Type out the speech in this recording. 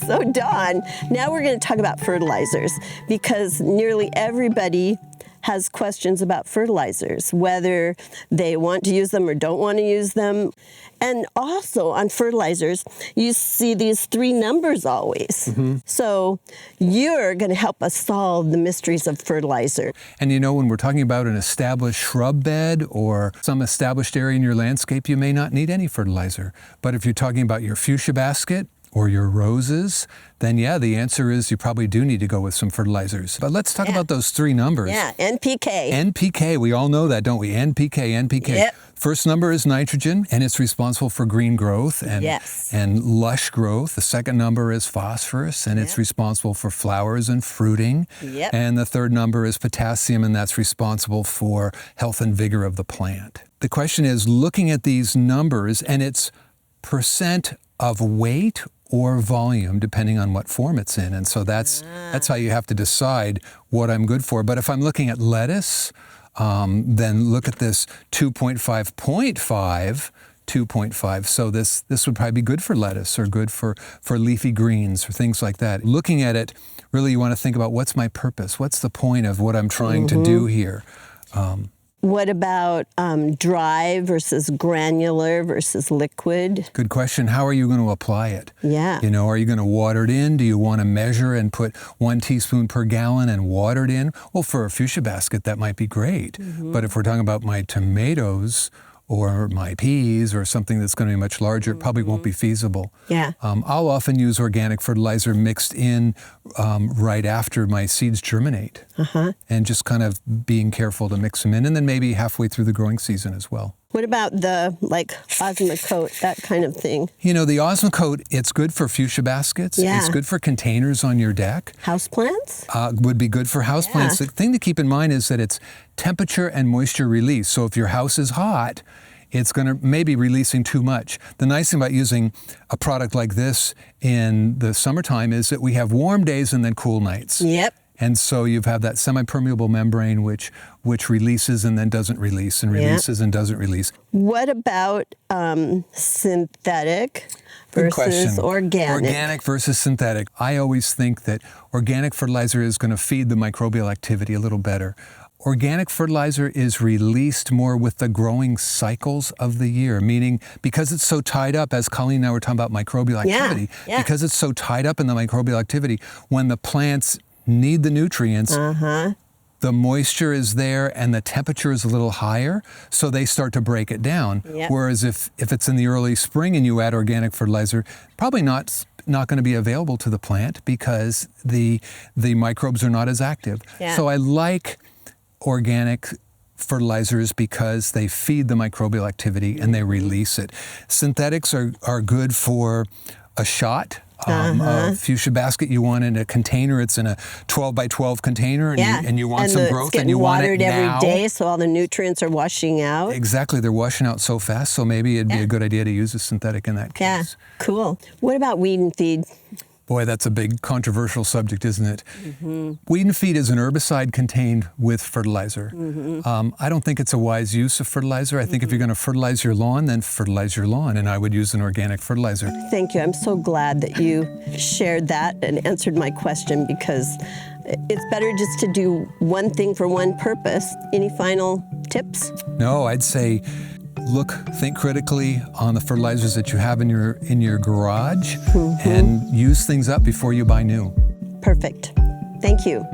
So Don, now we're going to talk about fertilizers because nearly everybody has questions about fertilizers, whether they want to use them or don't want to use them. And also on fertilizers, you see these 3 numbers always. So you're going to help us solve the mysteries of fertilizer. And you know, when we're talking about an established shrub bed or some established area in your landscape, you may not need any fertilizer. But if you're talking about your fuchsia basket or your roses, then yeah, the answer is you probably do need to go with some fertilizers. But let's talk about those 3 numbers. Yeah, NPK. NPK, we all know that, don't we? NPK. Yep. First number is nitrogen, and it's responsible for green growth and lush growth. The second number is phosphorus, and it's responsible for flowers and fruiting. Yep. And the third number is potassium, and that's responsible for health and vigor of the plant. The question is, looking at these numbers, and it's percent of weight or volume, depending on what form it's in. And so that's how you have to decide what I'm good for. But if I'm looking at lettuce, then look at this 2.5. So this would probably be good for lettuce or good for leafy greens or things like that. Looking at it, really you want to think about what's my purpose? What's the point of what I'm trying to do here? What about dry versus granular versus liquid? Good question. How are you going to apply it? Yeah. You know, are you going to water it in? Do you want to measure and put 1 teaspoon per gallon and water it in? Well, for a fuchsia basket, that might be great. But if we're talking about my tomatoes or my peas or something that's going to be much larger, it probably won't be feasible. Yeah. I'll often use organic fertilizer mixed in right after my seeds germinate. And just kind of being careful to mix them in, and then maybe halfway through the growing season as well. What about the Osmocote, that kind of thing? You know, the Osmocote, it's good for fuchsia baskets. Yeah. It's good for containers on your deck. Houseplants? Would be good for houseplants. The thing to keep in mind is that it's temperature and moisture release. So if your house is hot, it's going to maybe releasing too much. The nice thing about using a product like this in the summertime is that we have warm days and then cool nights. Yep. And so you have that semi-permeable membrane which releases and then doesn't release and releases and doesn't release. What about synthetic versus organic? Organic versus synthetic. I always think that organic fertilizer is going to feed the microbial activity a little better. Organic fertilizer is released more with the growing cycles of the year, meaning because it's so tied up, as Colleen and I were talking about microbial activity, because it's so tied up in the microbial activity, when the plants need the nutrients, the moisture is there and the temperature is a little higher, so they start to break it down. Whereas if it's in the early spring and you add organic fertilizer, probably not going to be available to the plant because the microbes are not as active. So I like organic fertilizers because they feed the microbial activity and they release it. Synthetics are good for a shot. A fuchsia basket you want in a container. It's in a 12 by 12 container, and you want some growth, and you want it now. It's getting watered every day, so all the nutrients are washing out. Exactly, they're washing out so fast. So maybe it'd be a good idea to use a synthetic in that case. Yeah, cool. What about weed and feed? Boy, that's a big controversial subject, isn't it? Weed and feed is an herbicide contained with fertilizer. I don't think it's a wise use of fertilizer. I think if you're going to fertilize your lawn, then fertilize your lawn, and I would use an organic fertilizer. Thank you. I'm so glad that you shared that and answered my question, because it's better just to do one thing for one purpose. Any final tips? No, I'd say think critically on the fertilizers that you have in your garage and use things up before you buy new. Perfect. Thank you.